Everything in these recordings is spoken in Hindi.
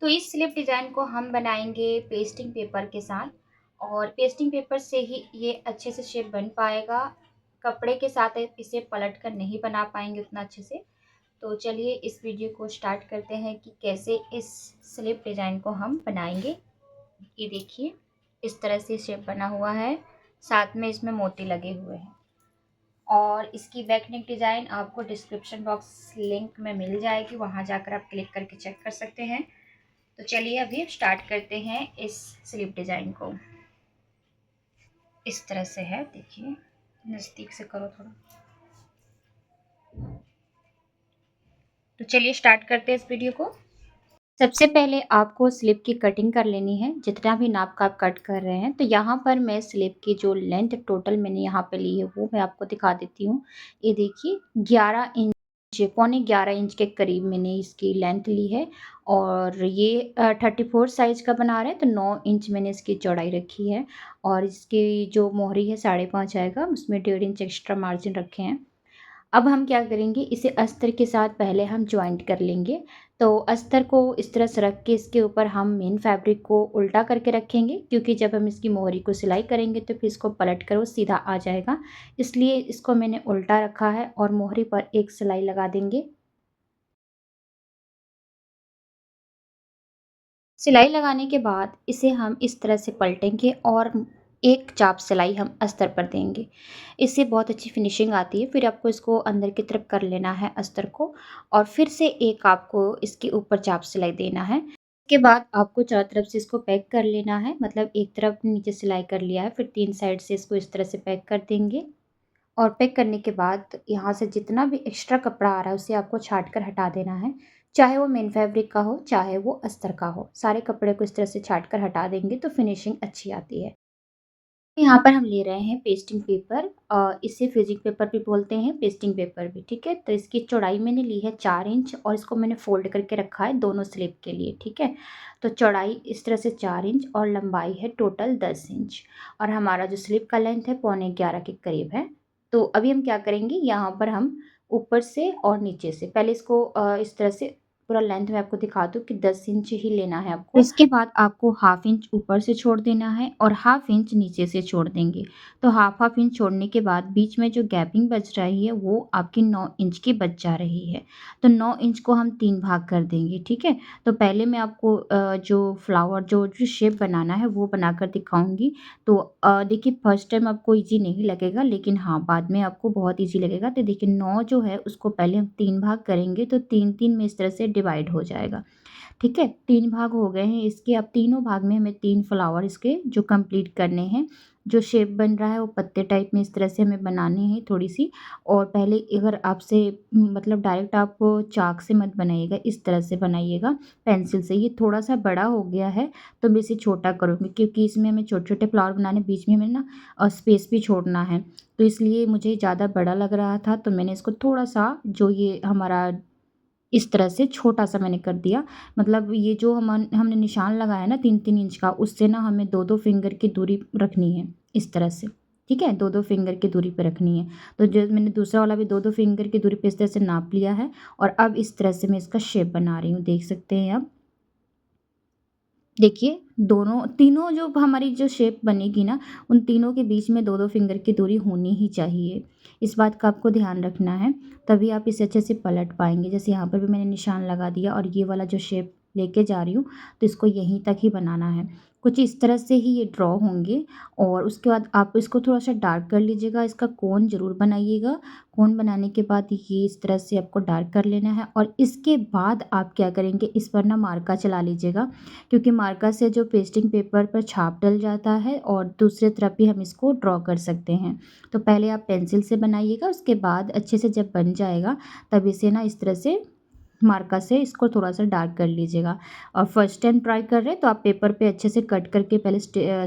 तो इस स्लिप डिज़ाइन को हम बनाएँगे पेस्टिंग पेपर के साथ और पेस्टिंग पेपर से ही ये अच्छे से शेप बन पाएगा। कपड़े के साथ इसे पलट कर नहीं बना पाएँगे उतना अच्छे से। तो चलिए इस वीडियो को स्टार्ट करते हैं कि कैसे इस स्लिप डिज़ाइन को हम बनाएँगे। ये देखिए, इस तरह से शेप बना हुआ है, साथ में इसमें मोती लगे हुए हैं। और इसकी बैक नेक डिज़ाइन आपको डिस्क्रिप्शन बॉक्स लिंक में मिल जाएगी, वहाँ जाकर आप क्लिक करके चेक कर सकते हैं। तो चलिए अभी स्टार्ट करते हैं इस स्लिप डिज़ाइन को। इस तरह से है, देखिए नज़दीक से करो थोड़ा। तो चलिए स्टार्ट करते हैं इस वीडियो को। सबसे पहले आपको स्लिप की कटिंग कर लेनी है, जितना भी नाप का आप कट कर रहे हैं। तो यहाँ पर मैं स्लिप की जो लेंथ टोटल मैंने यहाँ पे ली है वो मैं आपको दिखा देती हूँ। ये देखिए 11 इंच, पौने 11 इंच के करीब मैंने इसकी लेंथ ली है और ये 34 साइज़ का बना रहे हैं तो 9 इंच मैंने इसकी चौड़ाई रखी है और इसकी जो मोहरी है 5.5 आएगा, उसमें 1.5 इंच एक्स्ट्रा मार्जिन रखे हैं। अब हम क्या करेंगे, इसे अस्तर के साथ पहले हम जॉइंट कर लेंगे। तो अस्तर को इस तरह से रख के इसके ऊपर हम मेन फैब्रिक को उल्टा करके रखेंगे, क्योंकि जब हम इसकी मोहरी को सिलाई करेंगे तो फिर इसको पलट कर वो सीधा आ जाएगा। इसलिए इसको मैंने उल्टा रखा है और मोहरी पर एक सिलाई लगा देंगे। सिलाई लगाने के बाद इसे हम इस तरह से पलटेंगे और एक चाप सिलाई हम अस्तर पर देंगे। इससे बहुत अच्छी फिनिशिंग आती है। फिर आपको इसको अंदर की तरफ कर लेना है अस्तर को और फिर से एक आपको इसके ऊपर चाप सिलाई देना है। इसके बाद आपको चारों तरफ से इसको पैक कर लेना है, मतलब एक तरफ नीचे सिलाई कर लिया है, फिर 3 साइड से इसको इस तरह से पैक कर देंगे और पैक करने के बाद यहाँ से जितना भी एक्स्ट्रा कपड़ा आ रहा है उसे आपको छाँट कर हटा देना है। चाहे वो मेन फैब्रिक का हो, चाहे वो अस्तर का हो, सारे कपड़े को इस तरह से छाँट कर हटा देंगे तो फिनिशिंग अच्छी आती है। यहाँ पर हम ले रहे हैं पेस्टिंग पेपर, इसे फ्रीजिंग पेपर भी बोलते हैं, पेस्टिंग पेपर भी, ठीक है। तो इसकी चौड़ाई मैंने ली है 4 इंच और इसको मैंने फोल्ड करके रखा है दोनों स्लिप के लिए, ठीक है। तो चौड़ाई इस तरह से 4 इंच और लंबाई है टोटल 10 इंच और हमारा जो स्लिप का लेंथ है 11.25 के करीब है। तो अभी हम क्या करेंगे, यहाँ पर हम ऊपर से और नीचे से पहले इसको इस तरह से पूरा लेंथ में आपको दिखा दूँ कि 10 इंच ही लेना है आपको। इसके बाद आपको हाफ इंच ऊपर से छोड़ देना है और हाफ इंच नीचे से छोड़ देंगे। तो हाफ इंच छोड़ने के बाद बीच में जो गैपिंग बच रही है वो आपकी 9 इंच की बच जा रही है। तो 9 इंच को हम 3 भाग कर देंगे, ठीक है। तो पहले मैं आपको जो फ्लावर जो शेप बनाना है वो बनाकर दिखाऊंगी। तो देखिए फर्स्ट टाइम आपको ईजी नहीं लगेगा, लेकिन हाँ बाद में आपको बहुत ईजी लगेगा। तो देखिए 9 जो है उसको पहले हम 3 भाग करेंगे तो 3-3 में इस तरह से डिवाइड हो जाएगा, ठीक है। 3 भाग हो गए हैं इसके। अब तीनों भाग में हमें 3 फ्लावर इसके जो कंप्लीट करने हैं। जो शेप बन रहा है वो पत्ते टाइप में इस तरह से हमें बनानी है थोड़ी-सी। और पहले अगर आपसे मतलब डायरेक्ट आप चाक से मत बनाइएगा, इस तरह से बनाइएगा पेंसिल से। ये थोड़ा-सा बड़ा हो गया है तो मैं इसे छोटा करूँगी, क्योंकि इसमें हमें छोटे-छोटे फ्लावर बनाने, बीच में हमें ना स्पेस भी छोड़ना है। तो इसलिए मुझे ज़्यादा बड़ा लग रहा था तो मैंने इसको थोड़ा-सा जो ये हमारा इस तरह से छोटा-सा मैंने कर दिया। मतलब ये जो हमने निशान लगाया ना 3-3 इंच का, उससे ना हमें 2-2 फिंगर की दूरी रखनी है, इस तरह से, ठीक है? 2-2 फिंगर की दूरी पे रखनी है। तो जो मैंने दूसरा वाला भी 2-2 फिंगर की दूरी पे इस तरह से नाप लिया है और अब इस तरह से मैं इसका शेप बना रही हूँ, देख सकते हैं आप। देखिए, दोनों तीनों जो हमारी जो शेप बनेगी ना, उन तीनों के बीच में 2-2 फिंगर की दूरी होनी ही चाहिए। इस बात का आपको ध्यान रखना है, तभी आप इसे अच्छे से पलट पाएँगे। जैसे यहाँ पर भी मैंने निशान लगा दिया और ये वाला जो शेप लेके जा रही हूँ, तो इसको यहीं तक ही बनाना है। कुछ इस तरह से ही ये ड्रॉ होंगे और उसके बाद आप इसको थोड़ा-सा डार्क कर लीजिएगा, इसका कोन ज़रूर बनाइएगा। कोन बनाने के बाद ये इस तरह से आपको डार्क कर लेना है और इसके बाद आप क्या करेंगे, इस पर ना मार्का चला लीजिएगा, क्योंकि मार्कर से जो पेस्टिंग पेपर पर छाप डल जाता है और दूसरी तरफ भी हम इसको ड्रॉ कर सकते हैं। तो पहले आप पेंसिल से बनाइएगा, उसके बाद अच्छे से जब बन जाएगा तब इसे ना इस तरह से मार्कर से इसको थोड़ा-सा डार्क कर लीजिएगा। और फर्स्ट टाइम ट्राई कर रहे हैं तो आप पेपर पे अच्छे से कट करके पहले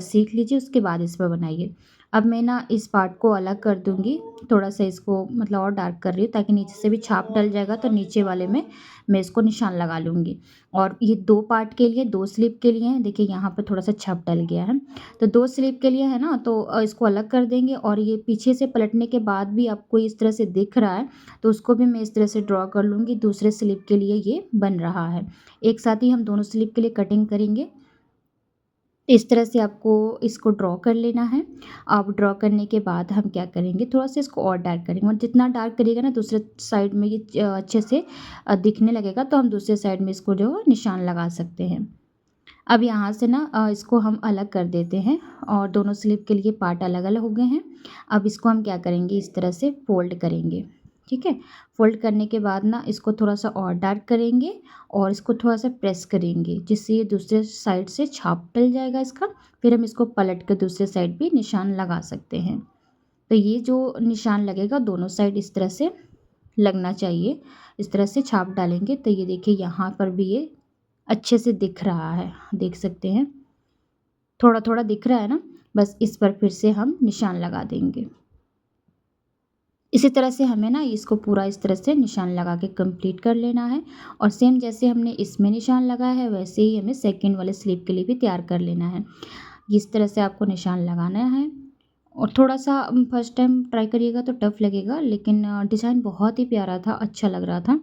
सीख लीजिए, उसके बाद इस पर बनाइए। अब मैं ना इस पार्ट को अलग कर दूँगी, थोड़ा-सा इसको मतलब और डार्क कर रही हूँ ताकि नीचे से भी छाप डल जाएगा तो नीचे वाले में मैं इसको निशान लगा लूँगी। और ये 2 पार्ट के लिए 2 स्लिप के लिए हैं, देखिए यहाँ पे थोड़ा-सा छाप डल गया है। तो 2 स्लिप के लिए है ना तो इसको अलग कर देंगे और ये पीछे से पलटने के बाद भी आपको इस तरह से दिख रहा है, तो उसको भी मैं इस तरह से ड्रॉ कर लूँगी, दूसरे स्लिप के लिए ये बन रहा है। एक साथ ही हम दोनों स्लिप के लिए कटिंग करेंगे। इस तरह से आपको इसको ड्रॉ कर लेना है। अब ड्रॉ करने के बाद हम क्या करेंगे, थोड़ा-सा इसको और डार्क करेंगे और जितना डार्क करिएगा ना दूसरे साइड में ये अच्छे से दिखने लगेगा तो हम दूसरे साइड में इसको जो है निशान लगा सकते हैं। अब यहाँ से ना इसको हम अलग कर देते हैं और दोनों स्लिप के लिए पार्ट अलग-अलग हो गए हैं। अब इसको हम क्या करेंगे, इस तरह से फ़ोल्ड करेंगे, ठीक है? फ़ोल्ड करने के बाद ना इसको थोड़ा-सा और डार्क करेंगे और इसको थोड़ा-सा प्रेस करेंगे, जिससे ये दूसरे साइड से छाप डल जाएगा इसका। फिर हम इसको पलट कर दूसरे साइड भी निशान लगा सकते हैं। तो ये जो निशान लगेगा दोनों साइड इस तरह से लगना चाहिए। इस तरह से छाप डालेंगे तो ये देखिए यहाँ पर भी ये अच्छे से दिख रहा है, देख सकते हैं। थोड़ा-थोड़ा दिख रहा है ना? बस इस पर फिर से हम निशान लगा देंगे। इसी तरह से हमें ना इसको पूरा इस तरह से निशान लगा के कंप्लीट कर लेना है और सेम जैसे हमने इसमें निशान लगाया है वैसे ही हमें सेकंड वाले स्लिप के लिए भी तैयार कर लेना है। इस तरह से आपको निशान लगाना है और थोड़ा-सा फर्स्ट टाइम ट्राई करिएगा तो टफ लगेगा लेकिन डिज़ाइन बहुत ही प्यारा था, अच्छा लग रहा था।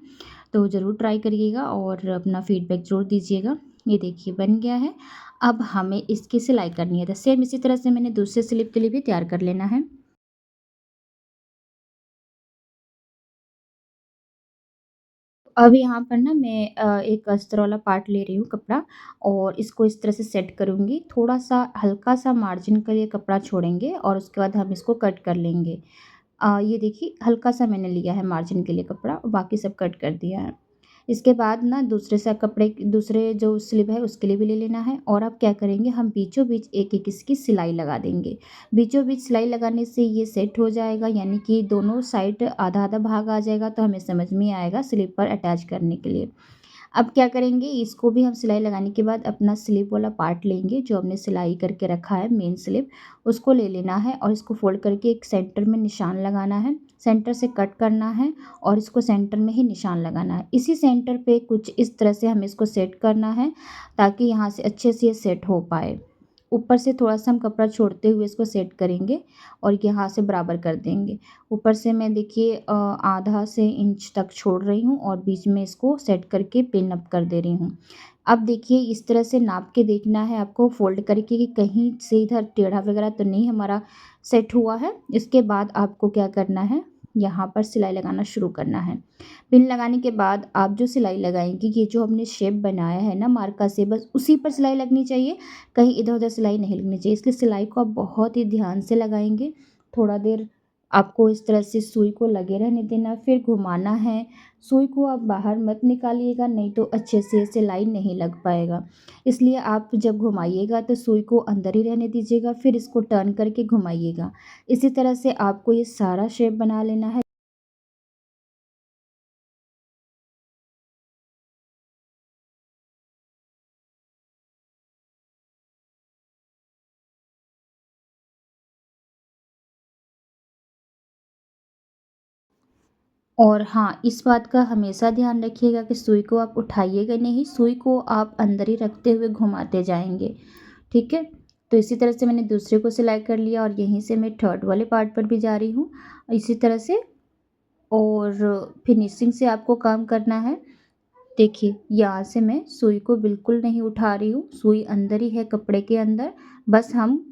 तो ज़रूर ट्राई करिएगा और अपना फीडबैक ज़रूर दीजिएगा। ये देखिए बन गया है। अब हमें इसकी सिलाई करनी है तो सेम इसी तरह से मैंने दूसरे स्लिप के लिए भी तैयार कर लेना है। अब यहाँ पर ना मैं एक अस्तर वाला पार्ट ले रही हूँ कपड़ा और इसको इस तरह से सेट करूँगी। थोड़ा-सा हल्का-सा मार्जिन के लिए कपड़ा छोड़ेंगे और उसके बाद हम इसको कट कर लेंगे। ये देखिए हल्का-सा मैंने लिया है मार्जिन के लिए कपड़ा और बाकी सब कट कर दिया है। इसके बाद ना दूसरे जो स्लीव है उसके लिए भी ले लेना है और अब क्या करेंगे हम बीचों-बीच एक-एक इसकी सिलाई लगा देंगे। बीचों-बीच सिलाई लगाने से ये सेट हो जाएगा यानी कि दोनों साइड आधा-आधा भाग आ जाएगा तो हमें समझ में आएगा स्लीव पर अटैच करने के लिए। अब क्या करेंगे इसको भी हम सिलाई लगाने के बाद अपना स्लीव वाला पार्ट लेंगे जो हमने सिलाई करके रखा है मेन स्लीव उसको ले लेना है और इसको फोल्ड करके एक सेंटर में निशान लगाना है सेंटर से कट करना है और इसको सेंटर में ही निशान लगाना है इसी सेंटर पे कुछ इस तरह से हमें इसको सेट करना है ताकि यहाँ से अच्छे से ये सेट हो पाए ऊपर से थोड़ा-सा हम कपड़ा छोड़ते हुए इसको सेट करेंगे और यहाँ से बराबर कर देंगे। ऊपर से मैं देखिए आधा से इंच तक छोड़ रही हूँ और बीच में इसको सेट करके पिन अप कर दे रही हूँ। अब देखिए इस तरह से नाप के देखना है आपको फ़ोल्ड करके कि कहीं से इधर टेढ़ा वगैरह तो नहीं हमारा सेट हुआ है। इसके बाद आपको क्या करना है, यहाँ पर सिलाई लगाना शुरू करना है। पिन लगाने के बाद आप जो सिलाई लगाएँगी ये जो हमने शेप बनाया है ना मार्का से बस उसी पर सिलाई लगनी चाहिए, कहीं इधर-उधर सिलाई नहीं लगनी चाहिए। इसलिए सिलाई को आप बहुत ही ध्यान से लगाएँगे। थोड़ा देर आपको इस तरह से सुई को लगे रहने देना, फिर घुमाना है। सुई को आप बाहर मत निकालिएगा नहीं तो अच्छे से सिलाई नहीं लग पाएगा। इसलिए आप जब घुमाइएगा तो सुई को अंदर ही रहने दीजिएगा, फिर इसको टर्न करके घुमाइएगा। इसी तरह से आपको ये सारा शेप बना लेना है। और हाँ, इस बात का हमेशा ध्यान रखिएगा कि सुई को आप उठाइएगा नहीं, सुई को आप अंदर ही रखते हुए घुमाते जाएँगे, ठीक है? तो इसी तरह से मैंने दूसरे को सिलाई कर लिया और यहीं से मैं थर्ड वाले पार्ट पर भी जा रही हूँ, इसी तरह से और फिनिशिंग से आपको काम करना है। देखिए, यहाँ से मैं सुई को बिल्कुल नहीं उठा रही हूँ, सुई अंदर ही है कपड़े के अंदर, बस हम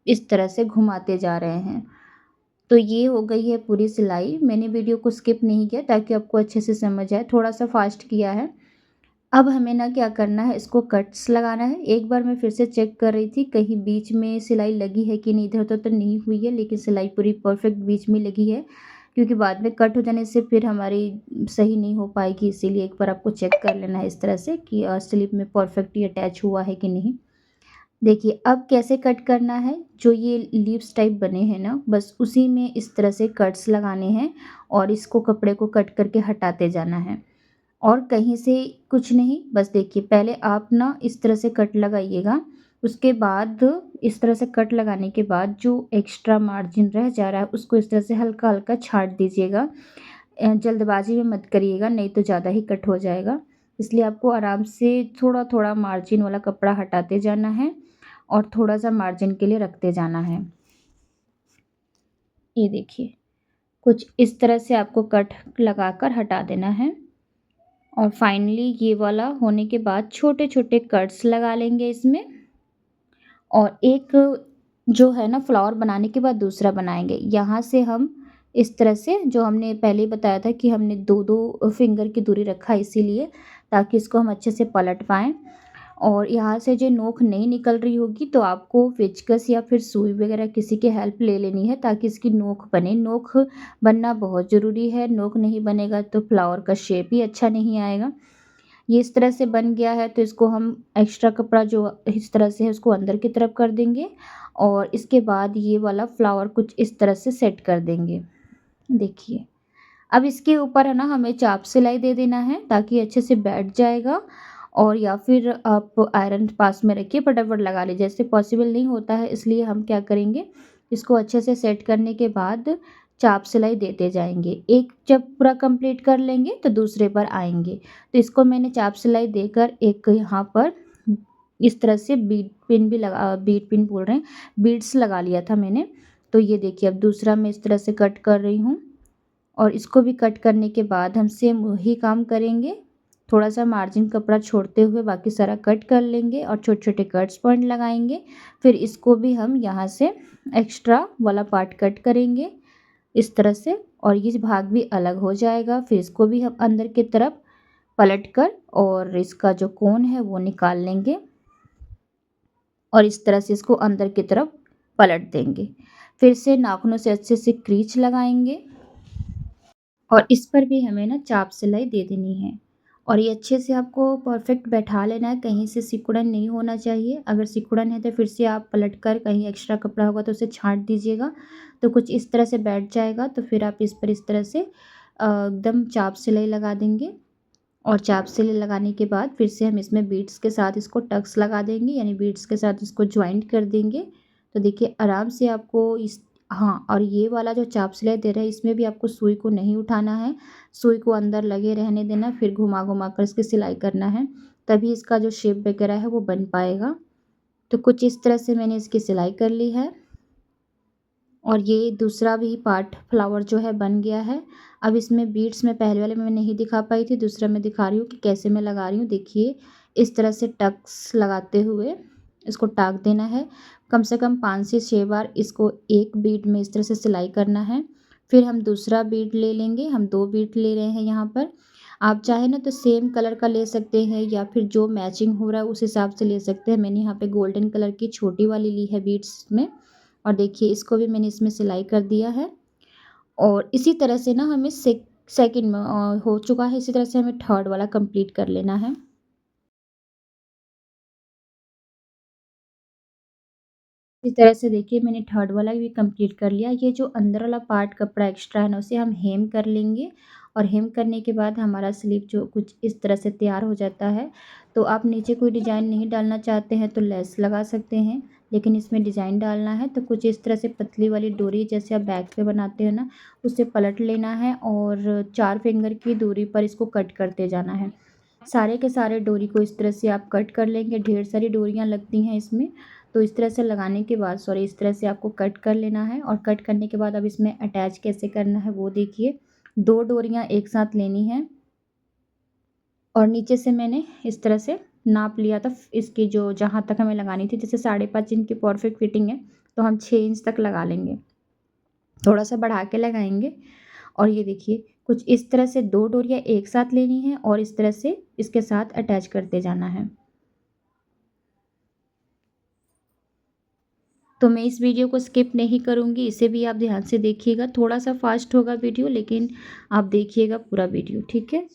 इस तरह से घुमाते जा रहे हैं। तो ये हो गई है पूरी सिलाई। मैंने वीडियो को स्किप नहीं किया ताकि आपको अच्छे से समझ आए, थोड़ा-सा फ़ास्ट किया है। अब हमें ना क्या करना है, इसको कट्स लगाना है। एक बार मैं फिर से चेक कर रही थी कहीं बीच में सिलाई लगी है कि नहीं, इधर-उधर तो नहीं हुई है, लेकिन सिलाई पूरी परफ़ेक्ट बीच में लगी है। क्योंकि बाद में कट हो जाने से फिर हमारी सही नहीं हो पाएगी, इसीलिए एक बार आपको चेक कर लेना है इस तरह से कि स्लीव में परफ़ेक्टली अटैच हुआ है कि नहीं। देखिए अब कैसे कट करना है, जो ये लीव्स टाइप बने हैं ना बस उसी में इस तरह से कट्स लगाने हैं और इसको कपड़े को कट करके हटाते जाना है और कहीं से कुछ नहीं, बस देखिए पहले आप ना इस तरह से कट लगाइएगा उसके बाद इस तरह से कट लगाने के बाद जो एक्स्ट्रा मार्जिन रह जा रहा है उसको इस तरह से हल्का-हल्का छाँट दीजिएगा। जल्दबाज़ी में मत करिएगा, नहीं तो ज़्यादा ही कट हो जाएगा। इसलिए आपको आराम से थोड़ा-थोड़ा मार्जिन वाला कपड़ा हटाते जाना है और थोड़ा-सा मार्जिन के लिए रखते जाना है। ये देखिए, कुछ इस तरह से आपको कट लगाकर हटा देना है। और फाइनली ये वाला होने के बाद छोटे-छोटे कट्स लगा लेंगे इसमें। और एक जो है ना फ्लावर बनाने के बाद दूसरा बनाएँगे। यहाँ से हम इस तरह से जो हमने पहले ही बताया था कि हमने 2-2 फिंगर की दूरी रखा है इसीलिए, ताकि इसको हम अच्छे से पलट पाएँ। और यहाँ से जो नोक नहीं निकल रही होगी तो आपको पेचकस या फिर सुई वगैरह किसी की हेल्प ले लेनी है ताकि इसकी नोक बने। नोक बनना बहुत ज़रूरी है, नोक नहीं बनेगा तो फ्लावर का शेप ही अच्छा नहीं आएगा। ये इस तरह से बन गया है तो इसको हम एक्स्ट्रा कपड़ा जो इस तरह से है उसको अंदर की तरफ कर देंगे और इसके बाद ये वाला फ्लावर कुछ इस तरह से सेट कर देंगे। देखिए, अब इसके ऊपर है ना हमें चाप सिलाई दे देना है ताकि अच्छे से बैठ जाएगा। और या फिर आप आयरन पास में रखिए, फटाफट लगा लीजिए। ऐसे पॉसिबल नहीं होता है इसलिए हम क्या करेंगे, इसको अच्छे से सेट करने के बाद चाप सिलाई देते जाएँगे। एक जब पूरा कंप्लीट कर लेंगे तो दूसरे पर आएँगे। तो इसको मैंने चाप सिलाई देकर एक यहाँ पर इस तरह से बीट पिन बोल रहे हैं, बीड्स लगा लिया था मैंने। तो ये देखिए अब दूसरा मैं इस तरह से कट कर रही हूँ और इसको भी कट करने के बाद हम सेम वही काम करेंगे। थोड़ा-सा मार्जिन कपड़ा छोड़ते हुए बाकी सारा कट कर लेंगे और छोटे-छोटे कट्स पॉइंट लगाएँगे। फिर इसको भी हम यहाँ से एक्स्ट्रा वाला पार्ट कट करेंगे इस तरह से और ये भाग भी अलग हो जाएगा। फिर इसको भी हम अंदर की तरफ पलटकर और इसका जो कोन है वो निकाल लेंगे और इस तरह से इसको अंदर की तरफ पलट देंगे। फिर से नाखूनों से अच्छे से क्रीच लगाएँगे और इस पर भी हमें ना चाप सिलाई दे देनी है और ये अच्छे से आपको परफेक्ट बैठा लेना है, कहीं से सिकुड़न नहीं होना चाहिए। अगर सिकुड़न है तो फिर से आप पलट कर कहीं एक्स्ट्रा कपड़ा होगा तो उसे छाँट दीजिएगा, तो कुछ इस तरह से बैठ जाएगा। तो फिर आप इस पर इस तरह से एकदम चाप सिलाई लगा देंगे और चाप सिलाई लगाने के बाद फिर से हम इसमें बीड्स के साथ इसको टक्स लगा देंगे, यानी बीड्स के साथ इसको जॉइंट कर देंगे। तो देखिए आराम से आपको इस हाँ, और ये वाला जो चाप सिलाई दे रहा है इसमें भी आपको सुई को नहीं उठाना है, सुई को अंदर लगे रहने देना, फिर घुमा-घुमा कर इसकी सिलाई करना है, तभी इसका जो शेप वगैरह है वो बन पाएगा। तो कुछ इस तरह से मैंने इसकी सिलाई कर ली है और ये दूसरा भी पार्ट फ्लावर जो है बन गया है। अब इसमें बीड्स मैं पहले वाले में नहीं दिखा पाई थी, दूसरा मैं दिखा रही हूँ कि कैसे मैं लगा रही हूँ। देखिए, इस तरह से टक्स लगाते हुए इसको टाँक देना है। कम से कम 5 से 6 बार इसको एक बीड में इस तरह से सिलाई करना है। फिर हम दूसरा बीड ले लेंगे, हम 2 बीड ले रहे हैं यहाँ पर। आप चाहें ना तो सेम कलर का ले सकते हैं या फिर जो मैचिंग हो रहा है उस हिसाब से ले सकते हैं। मैंने यहाँ पे गोल्डन कलर की छोटी वाली ली है बीड्स में और देखिए इसको भी मैंने इसमें सिलाई कर दिया है। और इसी तरह से ना हमें सेकंड में हो चुका है, इसी तरह से हमें थर्ड वाला कंप्लीट कर लेना है। इस तरह से देखिए मैंने थर्ड वाला भी कंप्लीट कर लिया। ये जो अंदर वाला पार्ट कपड़ा एक्स्ट्रा है ना उसे हम हेम कर लेंगे और हेम करने के बाद हमारा स्लीव जो कुछ इस तरह से तैयार हो जाता है। तो आप नीचे कोई डिज़ाइन नहीं डालना चाहते हैं तो लेस लगा सकते हैं, लेकिन इसमें डिज़ाइन डालना है तो कुछ इस तरह से पतली वाली डोरी जैसे आप बैक पे बनाते हो ना, उसे पलट लेना है और 4 फिंगर की दूरी पर इसको कट करते जाना है। सारे के सारे डोरी को इस तरह से आप कट कर लेंगे, ढेर सारी डोरियाँ लगती हैं इसमें। तो इस तरह से लगाने के बाद इस तरह से आपको कट कर लेना है और कट करने के बाद अब इसमें अटैच कैसे करना है वो देखिए। 2 डोरियाँ एक साथ लेनी है और नीचे से मैंने इस तरह से नाप लिया था इसकी जो जहाँ तक हमें लगानी थी, जैसे 5.5 इंच की परफेक्ट फिटिंग है, तो हम 6 इंच तक लगा लेंगे। थोड़ा-सा बढ़ा के लगाएँगे और ये देखिए कुछ इस तरह से 2 डोरियाँ एक साथ लेनी है और इस तरह से इसके साथ अटैच करते जाना है। तो मैं इस वीडियो को स्किप नहीं करूँगी, इसे भी आप ध्यान से देखिएगा। थोड़ा-सा फ़ास्ट होगा वीडियो लेकिन आप देखिएगा पूरा वीडियो, ठीक है?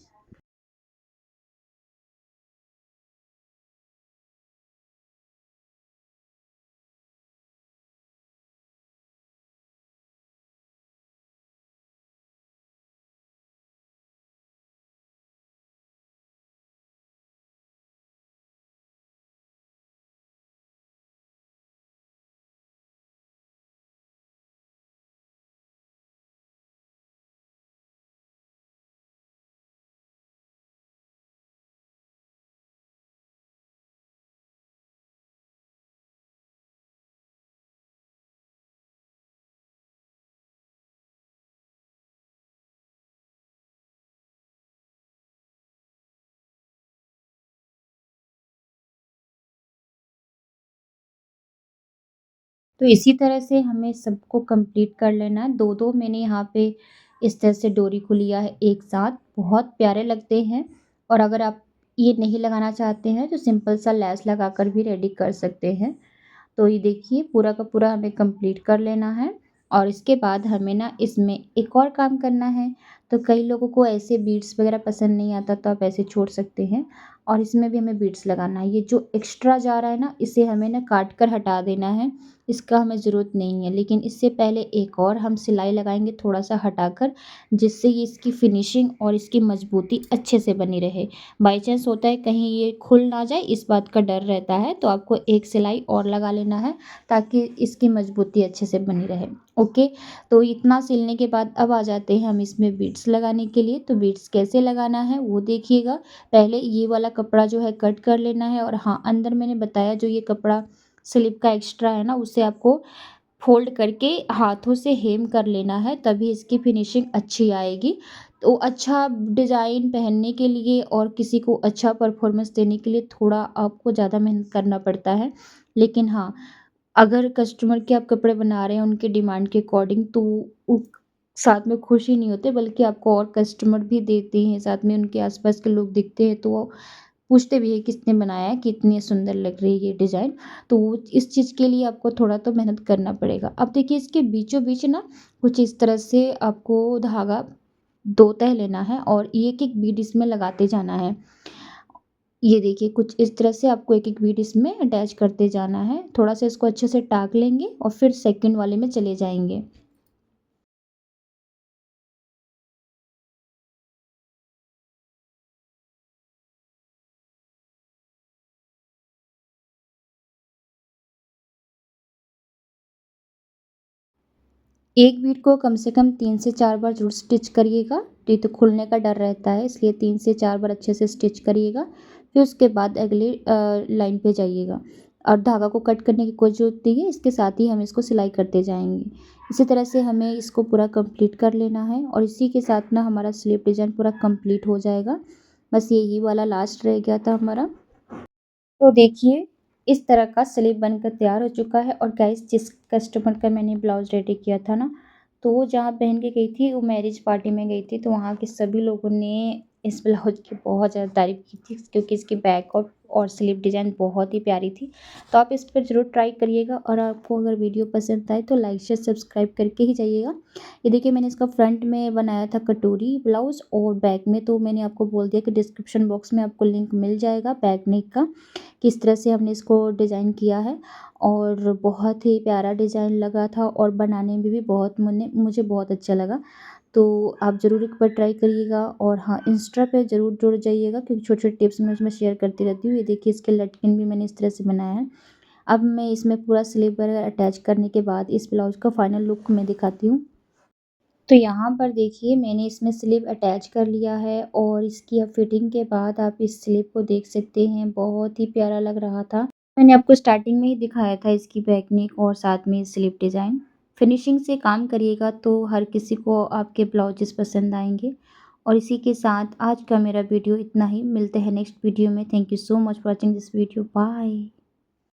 तो इसी तरह से हमें सबको कंप्लीट कर लेना है। 2-2 मैंने यहाँ पे इस तरह से डोरी को लिया है एक साथ, बहुत प्यारे लगते हैं। और अगर आप ये नहीं लगाना चाहते हैं तो सिंपल सा लेस लगाकर भी रेडी कर सकते हैं। तो ये देखिए पूरा का पूरा हमें कंप्लीट कर लेना है और इसके बाद हमें ना इसमें एक और काम करना है। तो कई लोगों को ऐसे बीड्स वगैरह पसंद नहीं आता तो आप ऐसे छोड़ सकते हैं और इसमें भी हमें बीड्स लगाना है। ये जो एक्स्ट्रा जा रहा है ना इसे हमें ना काट कर हटा देना है, इसका हमें ज़रूरत नहीं है। लेकिन इससे पहले एक और हम सिलाई लगाएंगे थोड़ा सा हटाकर, जिससे ये इसकी फिनिशिंग और इसकी मजबूती अच्छे से बनी रहे। बाई चांस होता है कहीं ये खुल ना जाए, इस बात का डर रहता है, तो आपको एक सिलाई और लगा लेना है ताकि इसकी मजबूती अच्छे से बनी रहे। ओके, तो इतना सिलने के बाद अब आ जाते हैं हम इसमें बीड्स लगाने के लिए। तो बीड्स कैसे लगाना है वो देखिएगा। पहले ये वाला कपड़ा जो है कट कर लेना है और हाँ, अंदर मैंने बताया जो ये कपड़ा स्लिप का एक्स्ट्रा है ना उसे आपको फ़ोल्ड करके हाथों से हेम कर लेना है, तभी इसकी फिनिशिंग अच्छी आएगी। तो अच्छा डिज़ाइन पहनने के लिए और किसी को अच्छा परफ़ॉर्मेंस देने के लिए थोड़ा आपको ज़्यादा मेहनत करना पड़ता है। लेकिन हाँ, अगर कस्टमर के आप कपड़े बना रहे हैं उनके डिमांड के अकॉर्डिंग, तो उ साथ में खुश ही नहीं होते बल्कि आपको और कस्टमर भी देते हैं, साथ में उनके आस-पास के लोग दिखते हैं तो वो पूछते भी हैं किसने बनाया है, कितनी सुंदर लग रही है ये डिज़ाइन। तो इस चीज़ के लिए आपको थोड़ा तो मेहनत करना पड़ेगा। अब देखिए इसके बीचों-बीच ना कुछ इस तरह से आपको धागा 2 तह लेना है और एक-एक बीड इसमें लगाते जाना है। ये देखिए कुछ इस तरह से आपको एक-एक बीड इसमें अटैच करते जाना है। थोड़ा-सा इसको अच्छे से टाँक लेंगे और फिर सेकंड वाले में चले जाएँगे। एक बीट को कम से कम 3 से 4 बार ज़रूर स्टिच करिएगा, नहीं तो खुलने का डर रहता है, इसलिए 3 से 4 बार अच्छे से स्टिच करिएगा। फिर उसके बाद अगली लाइन पे जाइएगा और धागा को कट करने की कोई ज़रूरत नहीं है, इसके साथ ही हम इसको सिलाई करते जाएँगे। इसी तरह से हमें इसको पूरा कंप्लीट कर लेना है और इसी के साथ ना हमारा स्लीव डिज़ाइन पूरा कंप्लीट हो जाएगा। बस यही वाला लास्ट रह गया था हमारा। तो देखिए, इस तरह का स्लीव बनकर तैयार हो चुका है और गाइस जिस कस्टमर का मैंने ब्लाउज़ रेडी किया था ना, तो वो जहाँ पहन के गई थी, वो मैरिज पार्टी में गई थी, तो वहाँ के सभी लोगों ने इस ब्लाउज़ की बहुत ज़्यादा तारीफ़ की थी क्योंकि इसकी बैक और स्लीव डिज़ाइन बहुत ही प्यारी थी। तो आप इस पर ज़रूर ट्राई करिएगा और आपको अगर वीडियो पसंद आए तो लाइक, शेयर, सब्सक्राइब करके ही जाइएगा। ये देखिए मैंने इसका फ्रंट में बनाया था कटोरी ब्लाउज़ और बैक में तो मैंने आपको बोल दिया कि डिस्क्रिप्शन बॉक्स में आपको लिंक मिल जाएगा बैक नेक का, किस तरह से हमने इसको डिज़ाइन किया है। और बहुत ही प्यारा डिज़ाइन लगा था और बनाने में भी बहुत मुझे बहुत अच्छा लगा। तो आप ज़रूर एक बार ट्राई करिएगा और हाँ, इंस्टा पे ज़रूर जुड़ जाइएगा क्योंकि छोटे-छोटे टिप्स मैं उसमें शेयर करती रहती हूँ। ये देखिए इसके लटकन भी मैंने इस तरह से बनाया है। अब मैं इसमें पूरा स्लीव वगैरह अटैच करने के बाद इस ब्लाउज़ का फाइनल लुक मैं दिखाती हूँ। तो यहाँ पर देखिए मैंने इसमें स्लीव अटैच कर लिया है और इसकी अब फिटिंग के बाद आप इस स्लीव को देख सकते हैं, बहुत ही प्यारा लग रहा था। मैंने आपको स्टार्टिंग में ही दिखाया था इसकी बैक नेक और साथ में स्लीव डिज़ाइन। फिनिशिंग से काम करिएगा तो हर किसी को आपके ब्लाउजेज़ पसंद आएँगे। और इसी के साथ आज का मेरा वीडियो इतना ही, मिलते हैं नेक्स्ट वीडियो में। Thank you so much for watching this video, bye.